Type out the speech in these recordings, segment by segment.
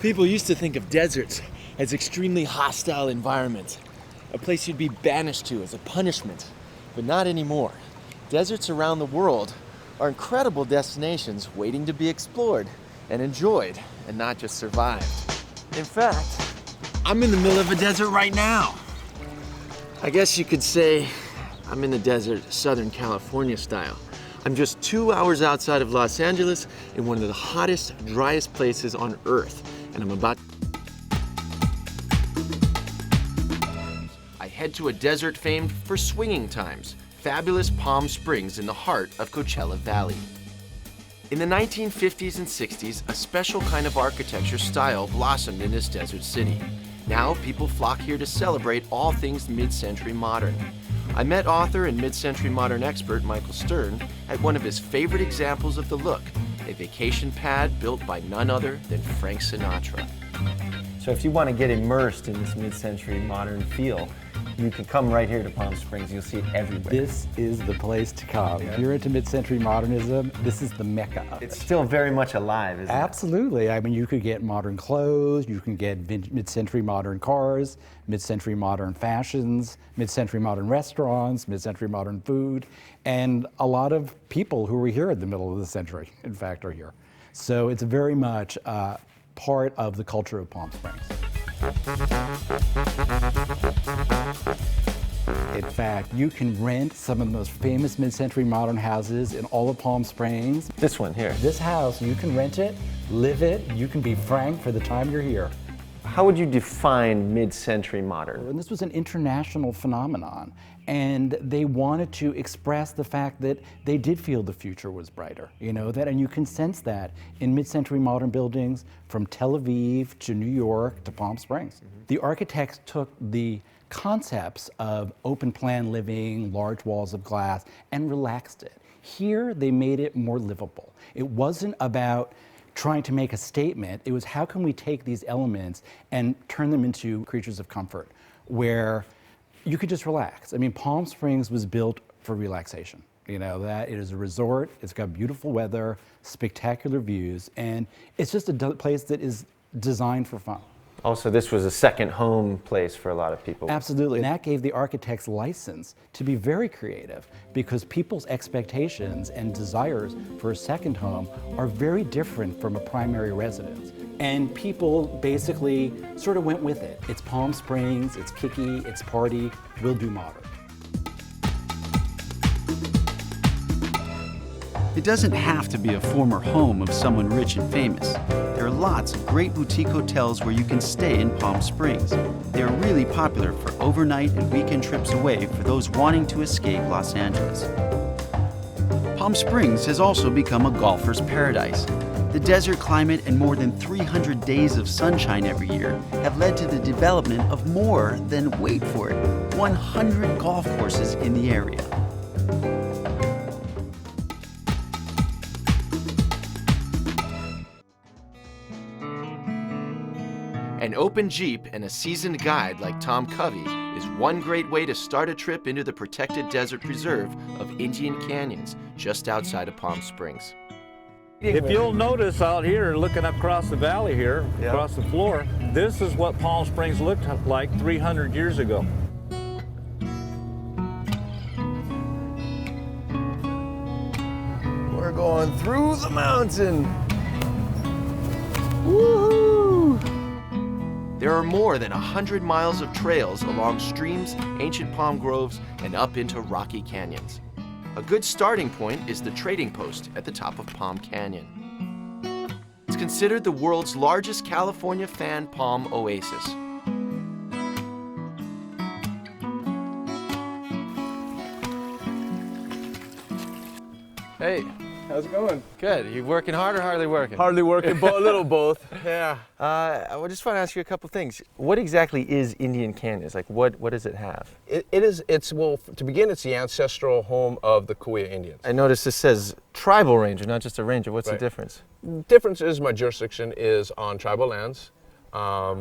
People used to think of deserts as extremely hostile environments, a place you'd be banished to as a punishment, but not anymore. Deserts around the world are incredible destinations waiting to be explored and enjoyed, and not just survived. In fact, I'm in the middle of a desert right now. I guess you could say I'm in the desert, Southern California style. I'm just 2 hours outside of Los Angeles in one of the hottest, driest places on Earth, and I'm about I head to a desert famed for swinging times, fabulous Palm Springs in the heart of Coachella Valley. In the 1950s and 60s, a special kind of architecture style blossomed in this desert city. Now, people flock here to celebrate all things mid-century modern. I met author and mid-century modern expert Michael Stern at one of his favorite examples of the look, a vacation pad built by none other than Frank Sinatra. So if you want to get immersed in this mid-century modern feel, you can come right here to Palm Springs. You'll see it everywhere. This is the place to come. If you're into mid-century modernism, this is the mecca of it. It's still very much alive, isn't it? Absolutely. I mean, you could get modern clothes, you can get mid-century modern cars, mid-century modern fashions, mid-century modern restaurants, mid-century modern food, and a lot of people who were here in the middle of the century, in fact, are here. So it's very much part of the culture of Palm Springs. In fact, you can rent some of the most famous mid-century modern houses in all of Palm Springs. This one here. This house, you can rent it, live it, you can be Frank for the time you're here. How would you define mid-century modern? And this was an international phenomenon, and they wanted to express the fact that they did feel the future was brighter, and you can sense that in mid-century modern buildings from Tel Aviv to New York to Palm Springs. The architects took the concepts of open plan living, large walls of glass, and relaxed it. Here, they made it more livable. It wasn't about trying to make a statement. It was, how can we take these elements and turn them into creatures of comfort where you could just relax. I mean, Palm Springs was built for relaxation. That it is a resort, it's got beautiful weather, spectacular views, and it's just a place that is designed for fun. Also, this was a second home place for a lot of people. Absolutely, and that gave the architects license to be very creative because people's expectations and desires for a second home are very different from a primary residence. And people basically sort of went with it. It's Palm Springs, it's kicky, it's party, we'll do modern. It doesn't have to be a former home of someone rich and famous. There are lots of great boutique hotels where you can stay in Palm Springs. They are really popular for overnight and weekend trips away for those wanting to escape Los Angeles. Palm Springs has also become a golfer's paradise. The desert climate and more than 300 days of sunshine every year have led to the development of more than, wait for it, 100 golf courses in the area. An open Jeep and a seasoned guide like Tom Covey is one great way to start a trip into the protected desert preserve of Indian Canyons just outside of Palm Springs. If you'll notice out here, looking across the valley here, across the floor, this is what Palm Springs looked like 300 years ago. We're going through the mountain. Woohoo! There are more than 100 miles of trails along streams, ancient palm groves, and up into rocky canyons. A good starting point is the trading post at the top of Palm Canyon. It's considered the world's largest California fan palm oasis. Hey, how's it going? Good. You working hard or hardly working? Hardly working, but a little both. Yeah. I just want to ask you a couple things. What exactly is Indian Canyons? Like, what does it have? Well, to begin, it's the ancestral home of the Cahuilla Indians. I noticed this says tribal ranger, not just a ranger. What's the difference? Difference is my jurisdiction is on tribal lands.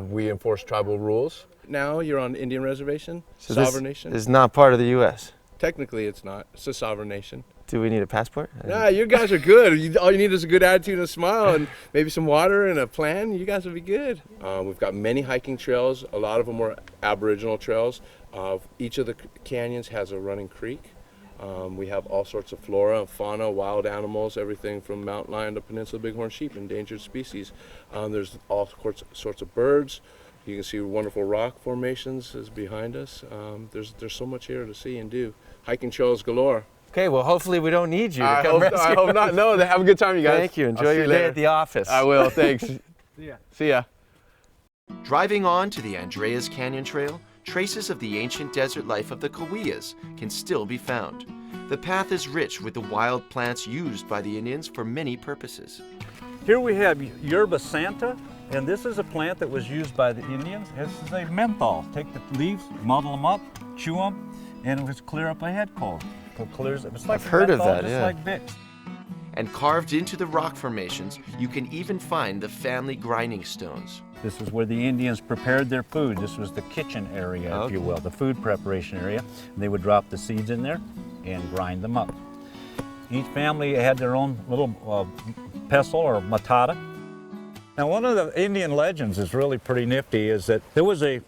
We enforce tribal rules. Now you're on Indian reservation, So sovereign nation. This is not part of the U.S. Technically, it's not. It's a sovereign nation. Do we need a passport? Nah, you guys are good. All you need is a good attitude and a smile and maybe some water and a plan. You guys will be good. We've got many hiking trails. A lot of them are Aboriginal trails. Each of the canyons has a running creek. We have all sorts of flora and fauna, wild animals, everything from mountain lion to peninsula bighorn sheep, endangered species. There's all sorts of birds. You can see wonderful rock formations is behind us. There's so much here to see and do. Hiking trails galore. Okay, well, hopefully we don't need you to come rescue I hope not. No, have a good time, you guys. Thank you. Enjoy your day at the office. I will. Thanks. See ya. Driving on to the Andreas Canyon Trail, traces of the ancient desert life of the Cahuillas can still be found. The path is rich with the wild plants used by the Indians for many purposes. Here we have yerba santa, and this is a plant that was used by the Indians. This is a menthol. Take the leaves, muddle them up, chew them, and it would clear up a head cold. It's like I've heard of menthol, that, just yeah. like Vicks. And carved into the rock formations, you can even find the family grinding stones. This is where the Indians prepared their food. This was the kitchen area, if you will, the food preparation area. They would drop the seeds in there and grind them up. Each family had their own little pestle or matata. Now, one of the Indian legends is really pretty nifty, is that there was a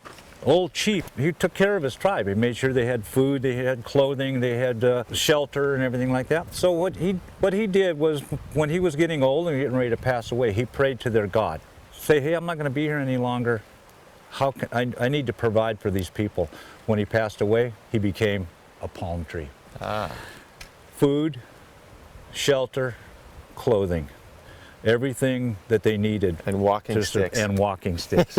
old chief. He took care of his tribe. He made sure they had food, they had clothing, they had shelter and everything like that. So what he did was, when he was getting old and getting ready to pass away, he prayed to their God. Say, hey, I'm not going to be here any longer. How can I need to provide for these people. When he passed away, he became a palm tree. Food, shelter, clothing, everything that they needed. And walking sticks. And walking sticks.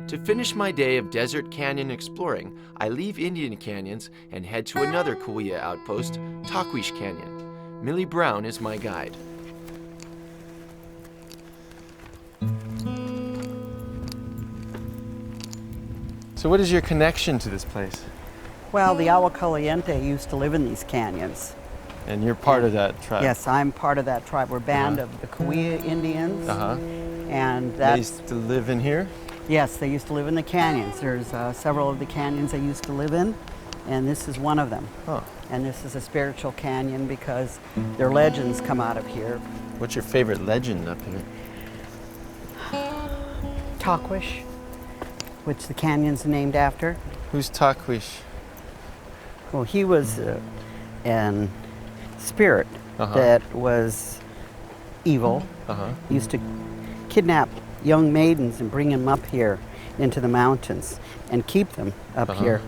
To finish my day of desert canyon exploring, I leave Indian Canyons and head to another Cahuilla outpost, Taquish Canyon. Millie Brown is my guide. So what is your connection to this place? Well, the Agua Caliente used to live in these canyons. And you're part of that tribe? Yes, I'm part of that tribe. We're a band of the Cahuilla Indians. And They that's, used to live in here? yes, they used to live in the canyons. There's several of the canyons they used to live in, and this is one of them. And this is a spiritual canyon because their legends come out of here. What's your favorite legend up here? Taquish, which the canyon's named after. Who's Taquish? Well, he was an spirit that was evil. He used to kidnap young maidens and bring them up here into the mountains and keep them up here.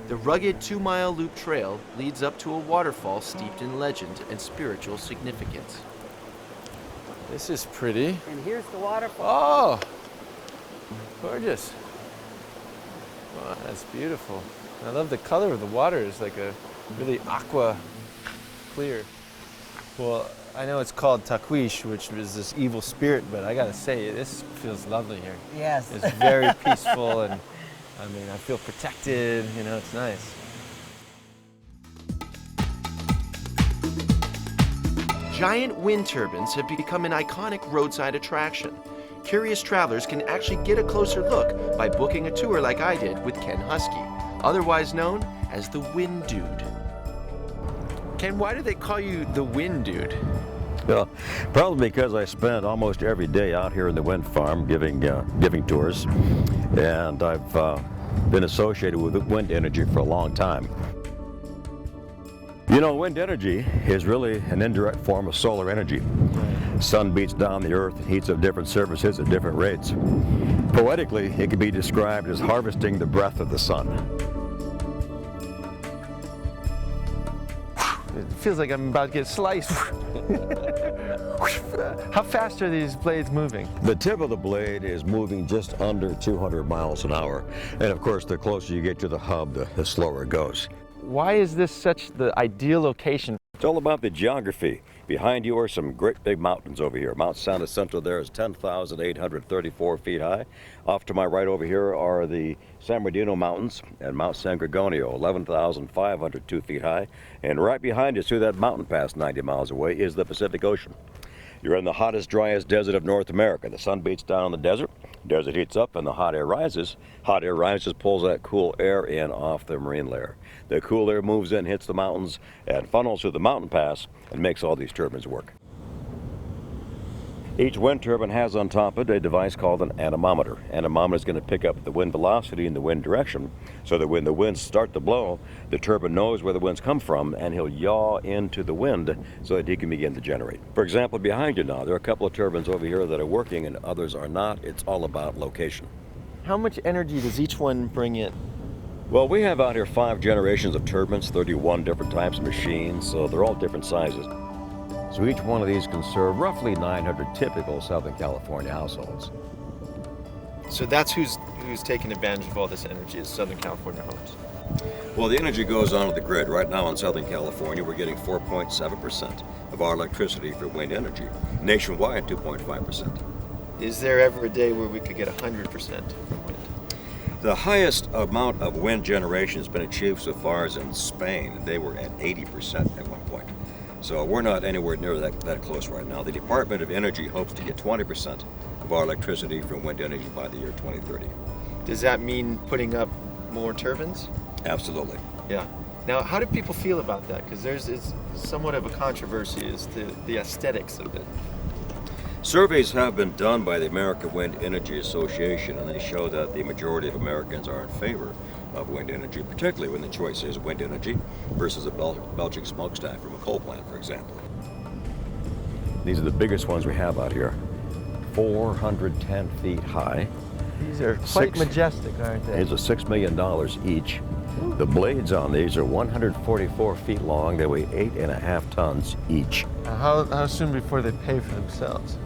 The rugged 2-mile loop trail leads up to a waterfall steeped in legend and spiritual significance. This is pretty. And here's the waterfall. Oh, gorgeous. Wow, that's beautiful. I love the color of the water. It's like a really aqua clear. Well, I know it's called Taquish, which is this evil spirit, but I gotta say, this feels lovely here. Yes. It's very peaceful, and I mean, I feel protected, you know, it's nice. Giant wind turbines have become an iconic roadside attraction. Curious travelers can actually get a closer look by booking a tour like I did with Ken Husky, otherwise known as the Wind Dude. Ken, why do they call you the Wind Dude? Well, probably because I spend almost every day out here in the wind farm giving tours, and I've been associated with wind energy for a long time. You know, wind energy is really an indirect form of solar energy. Sun beats down the earth, heats up different surfaces at different rates. Poetically, it can be described as harvesting the breath of the sun. It feels like I'm about to get sliced. How fast are these blades moving? The tip of the blade is moving just under 200 miles an hour. And of course, the closer you get to the hub, the slower it goes. Why is this such the ideal location? It's all about the geography. Behind you are some great big mountains over here. Mount San Jacinto there is 10,834 feet high. Off to my right over here are the San Bernardino Mountains and Mount San Gregorio, 11,502 feet high. And right behind us through that mountain pass 90 miles away is the Pacific Ocean. You're in the hottest, driest desert of North America. The sun beats down on the desert, Desert heats up and the hot air rises. Hot air rises, pulls that cool air in off the marine layer. The cool air moves in, hits the mountains, and funnels through the mountain pass and makes all these turbines work. Each wind turbine has on top of it a device called an anemometer. Anemometer is going to pick up the wind velocity and the wind direction, so that when the winds start to blow, the turbine knows where the winds come from, and he'll yaw into the wind so that he can begin to generate. For example, behind you now, there are a couple of turbines over here that are working and others are not. It's all about location. How much energy does each one bring in? Well, we have out here 5 generations of turbines, 31 different types of machines, so they're all different sizes. So each one of these can serve roughly 900 typical Southern California households. So that's who's taking advantage of all this energy, is Southern California homes. Well, the energy goes onto the grid. Right now in Southern California, we're getting 4.7% of our electricity for wind energy. Nationwide, 2.5%. Is there ever a day where we could get 100% from wind? The highest amount of wind generation has been achieved so far as in Spain. They were at 80% at one point. So we're not anywhere near that close right now. The Department of Energy hopes to get 20% of our electricity from wind energy by the year 2030. Does that mean putting up more turbines? Absolutely. Yeah. Now, how do people feel about that? Because it's somewhat of a controversy as to the aesthetics of it. Surveys have been done by the American Wind Energy Association, and they show that the majority of Americans are in favor of wind energy, particularly when the choice is wind energy versus a belching smokestack from a coal plant, for example. These are the biggest ones we have out here, 410 feet high. These are quite majestic, aren't they? These are $6 million each. The blades on these are 144 feet long. They weigh 8.5 tons each. How soon before they pay for themselves?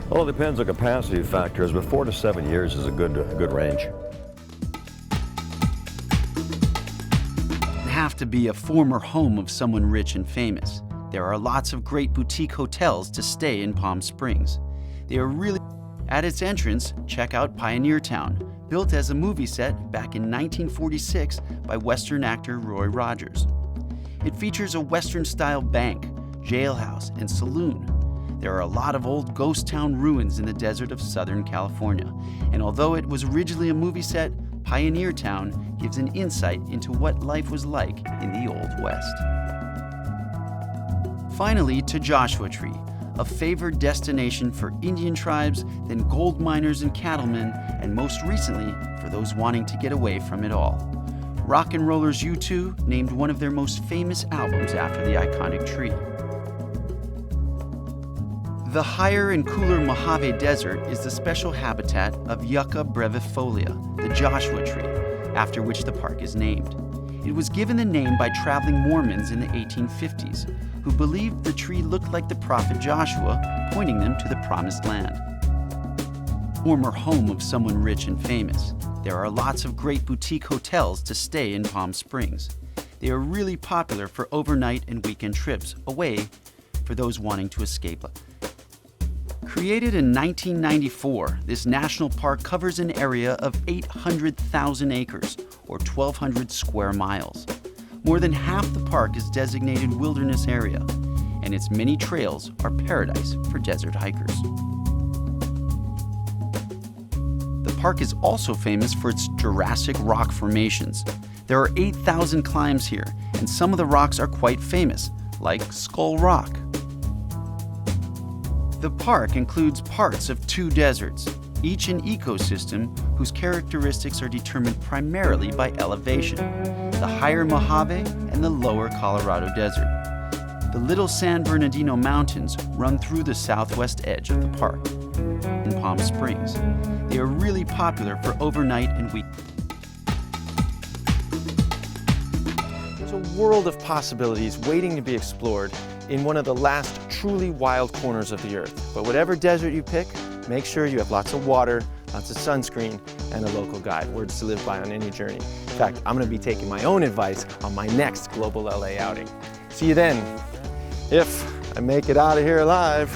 Well, it depends on capacity factors, but 4 to 7 years is a good range. Have to be a former home of someone rich and famous. There are lots of great boutique hotels to stay in Palm Springs. They are really... At its entrance, check out Pioneer Town, built as a movie set back in 1946 by Western actor Roy Rogers. It features a Western-style bank, jailhouse, and saloon. There are a lot of old ghost town ruins in the desert of Southern California, and although it was originally a movie set, Pioneer Town gives an insight into what life was like in the Old West. Finally, to Joshua Tree, a favored destination for Indian tribes, then gold miners and cattlemen, and most recently, for those wanting to get away from it all. Rock and rollers U2 named one of their most famous albums after the iconic tree. The higher and cooler Mojave Desert is the special habitat of Yucca brevifolia, the Joshua tree, after which the park is named. It was given the name by traveling Mormons in the 1850s, who believed the tree looked like the prophet Joshua, pointing them to the promised land. Former home of someone rich and famous, there are lots of great boutique hotels to stay in Palm Springs. They are really popular for overnight and weekend trips away for those wanting to escape. Created in 1994, this national park covers an area of 800,000 acres, or 1,200 square miles. More than half the park is designated wilderness area, and its many trails are paradise for desert hikers. The park is also famous for its Jurassic rock formations. There are 8,000 climbs here, and some of the rocks are quite famous, like Skull Rock. The park includes parts of 2 deserts, each an ecosystem whose characteristics are determined primarily by elevation, the higher Mojave and the lower Colorado Desert. The Little San Bernardino Mountains run through the southwest edge of the park. In Palm Springs, they are really popular for overnight and week. There's a world of possibilities waiting to be explored in one of the last truly wild corners of the earth. But whatever desert you pick, make sure you have lots of water, lots of sunscreen, and a local guide. Words to live by on any journey. In fact, I'm gonna be taking my own advice on my next Global LA outing. See you then, if I make it out of here alive.